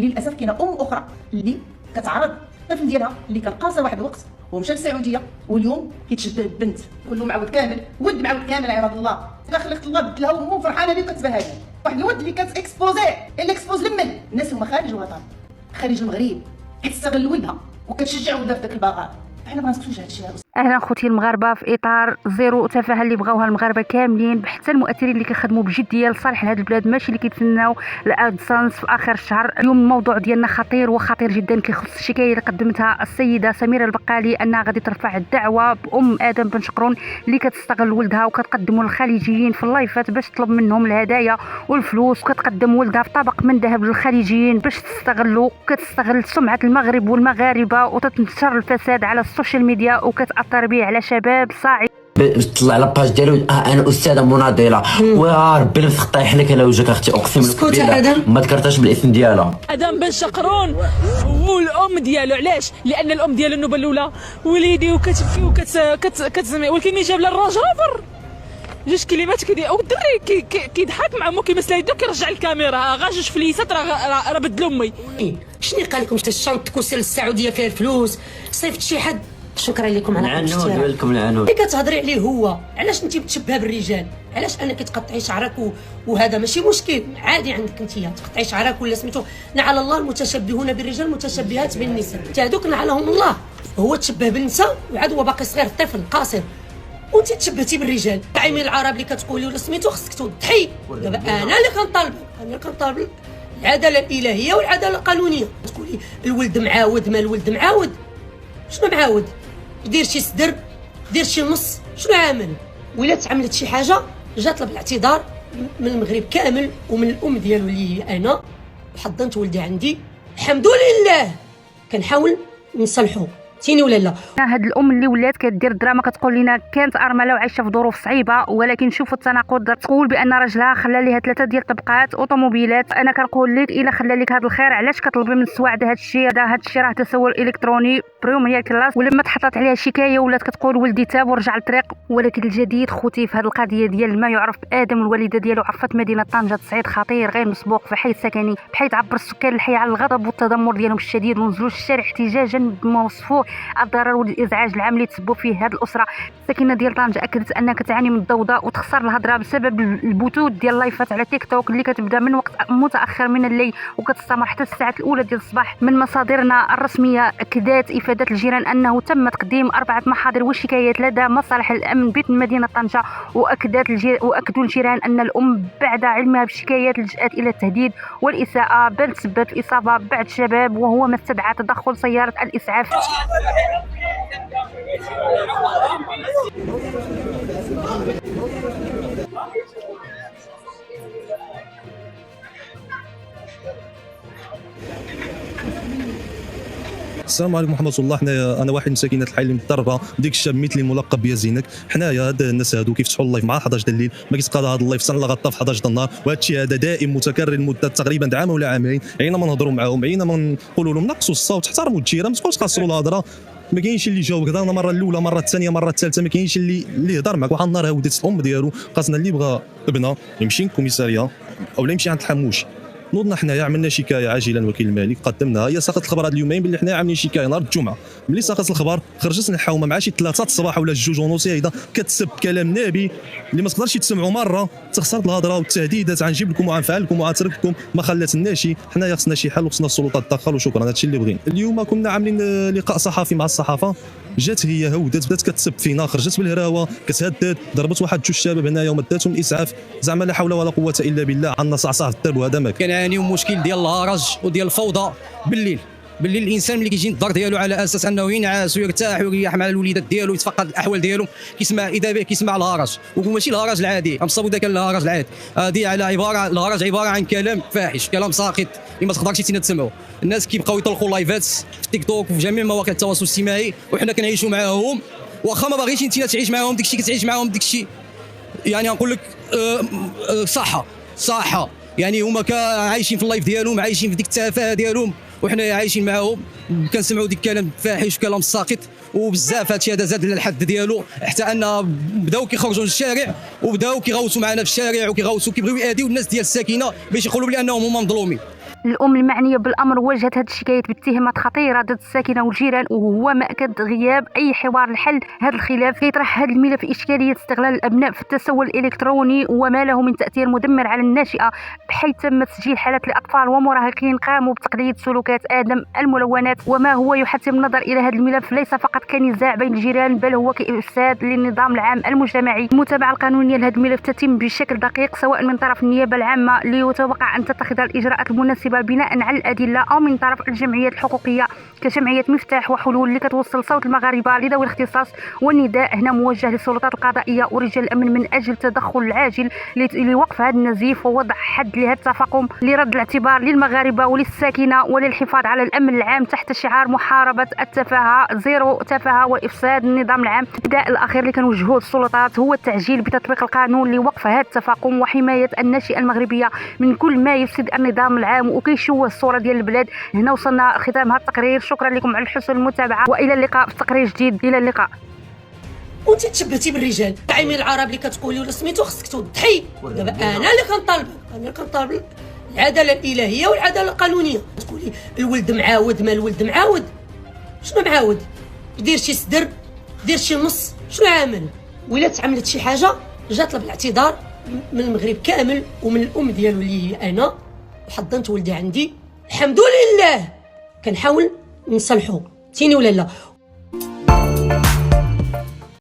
للاسف كاينه اخرى اللي كتعرض الطفل ديالها اللي كان قاصر واحد الوقت ومشى للسعوديه، واليوم كيتشد بنت كله معود كامل، ولد معود كامل عباد الله. خلقت الله بدلها وامه فرحانه بيه كتبهاجم. واحد الولد اللي كتاكسبوزي الاكسبوز لمن الناس هما خارج الوطن، خارج المغرب، كتستغل ولدها وكتشجع ولدها في ذاك البغاء. حنا ما غنسكتوش هذا الشيء. اهلا خوتي المغاربه، في اطار زيرو تفاهه اللي بغاوها المغاربه كاملين، حتى المؤثرين اللي كيخدموا بجديه لصالح هذه البلاد، ماشي اللي كيتسناو الادسانس في اخر الشهر. اليوم الموضوع ديالنا خطير وخطير جدا، كيخص الشكايه اللي قدمتها السيده سميره البقالي انها غادي ترفع الدعوه بام ادم بن شقرون اللي كتستغل ولدها وكتقدموا للخليجيين في اللايفات باش تطلب منهم الهدايا والفلوس، وكتقدم ولدها في طبق من ذهب للخليجيين باش تستغلوا، وكتستغل سمعه المغرب والمغاربه وتنشر الفساد على السوشيال ميديا وكتاثر به على شباب صاعد. طلع على باج ديالو انا استاذه مناضله وربي نفخ طايح لك على وجهك اختي، اقسم لك بالله ما ذكرتش بالاسم ديالها. ادم بن شقرون والام ديالو، علاش؟ لان الام ديالو النوبه الاولى وليدي وكتبكي كتسمع، ولكن ملي جاب للراجل جوج كلمات والدري كيضحك مع امو كيمسل يدو كيرجع الكاميرا غا جوج فليسات راه بدل امي. شنو قال لكم شنطتك وسير للسعوديه فيها الفلوس صيفط شي حد؟ شكرا لكم على الاشتراك. اللي كتهضري عليه هو علاش انت بتشبهها بالرجال؟ علاش انك تقطعي شعرك وهذا ماشي مشكل عادي عندك انت تقطعي شعرك ولا سميتو نعل الله المتشبهون بالرجال متشبهات بالنساء، هذوك نعلهم الله. هو تشبه بالنساء وعاد هو باقي صغير طفل قاصر وانت تشبهتي بالرجال. عيمي العرب اللي كتقولي ولا سميتو خصك توضحي. دابا انا اللي كنطالب العداله الالهيه والعداله القانونيه. تقولي الولد معاود، ما الولد معاود شنو معاود؟ دير شي صدر، دير شي نص، شنو عامل؟ ولا تعملت شي حاجه جا طلب الاعتذار من المغرب كامل ومن الام ديالو اللي هي انا وحضنت ولدي عندي الحمد لله. كنحاول نصلحو تيني ولا لا. هاد الام اللي ولات كدير دراما كتقول لنا كانت ارمله وعايشه في ظروف صعيبه، ولكن شوفوا التناقض، تقول بان راجلها خلى ليها 3 ديال طبقات اوطوموبيلات. انا كنقول لك الا خلى لك هذا الخير علاش كطلبي من السواعد هاد الشيء راه تسول الكتروني بريمير كلاس. ولما تحطات عليها شكايه ولات كتقول ولدي تاب ورجع للطريق. ولكن الجديد خوتي في هذه القضيه ديال ما يعرف بادم، الوالده ديالو عرفت مدينه طنجه تصعيد خطير غير مسبوق في حي سكني، بحيث عبر السكان الحي على الغضب والتذمر ديالهم الشديد ونزلوا الشارع احتجاجا بما وصفوه الضرر والازعاج العام اللي تسبب فيه هذه الاسره. الساكنه ديال طنجه اكدت انها كتعاني من الضوضاء وتخسر الهضره بسبب البثوث ديال اللايفات على تيك توك اللي كتبدا من وقت متاخر من الليل وكتستمر حتى الساعات الاولى ديال الصباح. من مصادرنا الرسميه اكدت افادت الجيران انه تم تقديم 4 محاضر وشكايات لدى مصالح الامن بمدينه طنجه، واكدوا الجيران ان الام بعد علمها بالشكايات لجأت الى التهديد والاساءه، بل تسبب في اصابه بعض الشباب، وهو ما استدعى تدخل سياره الاسعاف. السلام عليكم ورحمه الله. انا واحد من ساكنه الحي اللي متضربه ديك الشاب مثلي الملقب بيزينك. حنايا هاد الناس هادو كيفتحوا اللايف مع 11 د الليل، ما كيتقاد هذا اللايف حتى لغطا في 11 د النهار، وهذا الشيء هذا دائم متكرر لمده تقريبا عام ولا عامين. عينا ما نهضروا معاهم، عينا ما نقولوا لهم نقصوا الصوت، احترموا الجيران، ما تبقاوش تقصروا الهضره. ما كاينش اللي جاوبك هضرنا المره الاولى، مره الثانيه، مره الثالثه، ما كاينش اللي هضر معك. واحد النهار هودت الام ديالو قاسنا اللي بغى ابنه يمشي للكوميساريه او يمشي عند الحموش. نوضنا حنايا عملنا شكايه عاجلا وكيل الملك، قدمناها. هي ساقط الخبر هاد اليومين باللي حنايا عاملين شكايه نهار الجمعه. ملي ساقط الخبر خرجت الحومه مع شي 3 الصباح ولا 2:30 هيدا كتسب كلام نابي اللي ما تقدرش تسمعوا مره، تخسرت الهضره والتهديدات غنجيب لكم وغنفعل لكم وغنترككم، ما خلاتناش شي. حنايا خصنا شي حل وخصنا السلطه تدخل، وشكرا. هادشي اللي بغينا. اليوم كنا عاملين لقاء صحفي مع الصحافه، جات هي هودات بدات كتسب فينا، خرجت بالهراوه كتهدد، ضربت واحد 2 شباب هنايا ومداتهم الاسعاف. زعما لا حول ولا قوه الا بالله، عندنا صعصع في الدرب وهذا ما كنعانيو مشكل ديال الهرج وديال الفوضى بالليل الانسان ملي كيجي الدار ديالو على اساس انه ينعس ويرتاح ويريح مع الوليدات ديالو ويتفقد الاحوال ديالو، كيسمع اذا به كيسمع الهرج، وماشي الهرج العادي، غنصاوبوا ذاك الهرج العادي. هذه على الهرج عباره عن كلام فاحش، كلام ساقط اللي ما تقدرش تسمعوا. الناس كيبقاو يطلقوا لايفات في تيك توك وفي جميع مواقع التواصل الاجتماعي، وحنا كنعيشوا معاهم. واخا ما باغيش انت تعيش معاهم داكشي كتعيش معاهم داكشي، يعني نقول لك صحه يعني هما عايشين في اللايف ديالهم، عايشين في ديك التفاهه ديالهم، وحنا عايشين معاهم كنسمعوا ديك الكلام الفاحش وكلام الساقط، وبزاف هادشي هذا زاد للحد ديالو، حتى ان بداو كيخرجوا للشارع وبداو كيغوتوا معنا في الشارع وكيغوتوا كيبغيو يأذيو الناس ديال الساكنه باش يقولوا بانهم هما مظلومين. الأم المعنية بالأمر واجهت هذه الشكايات باتهامات خطيرة ضد الساكنة والجيران، وهو ما أكد غياب أي حوار لحل هذا الخلاف. كيطرح هذا الملف إشكالية استغلال الأبناء في التسول الإلكتروني وما له من تأثير مدمر على الناشئة، بحيث تم تسجيل حالات لأطفال ومراهقين قاموا بتقليد سلوكات آدم الملونات. وما هو يحتم النظر إلى هذا الملف ليس فقط كنزاع بين الجيران، بل هو كإفساد للنظام العام المجتمعي. المتابعة القانونية لهذا الملف تتم بشكل دقيق سواء من طرف النيابة العامة ليتوقع أن تتخذ الإجراءات المناسبة بناء على الأدلة، أو من طرف الجمعيات الحقوقية كجمعية مفتاح وحلول اللي كتوصل صوت المغاربة لذوي الاختصاص. والنداء هنا موجه للسلطات القضائية ورجال الأمن من أجل التدخل العاجل لوقف هذا النزيف ووضع حد لهذا التفاقم لرد الاعتبار للمغاربة وللساكنة وللحفاظ على الأمن العام تحت شعار محاربة التفاهة، زيرو تفاهة وإفساد النظام العام. النداء الأخير اللي كنوجهوه السلطات هو التعجيل بتطبيق القانون لوقف هذا التفاقم وحماية الناشئة المغربية من كل ما يفسد النظام العام وكيشوه الصورة ديال البلاد. هنا وصلنا ختام هذا التقرير، شكرا لكم على حسن المتابعة والى اللقاء في تقرير جديد. الى اللقاء. وانت تشبهتي بالرجال عيمين العرب اللي كتقولي ولا سميتو خصك توضحي. دابا انا اللي كنطالب العداله الالهيه والعداله القانونيه. تقولي الولد معاود، ما الولد معاود شنو معاود؟ دير شي صدر، دير شي نص، شنو عامل؟ ولا تعملت شي حاجه جا طلب الاعتذار من المغرب كامل ومن الام ديالو اللي هي انا حضنت ولدي عندي. الحمد لله كنحاول نصلحو تيني ولا لا.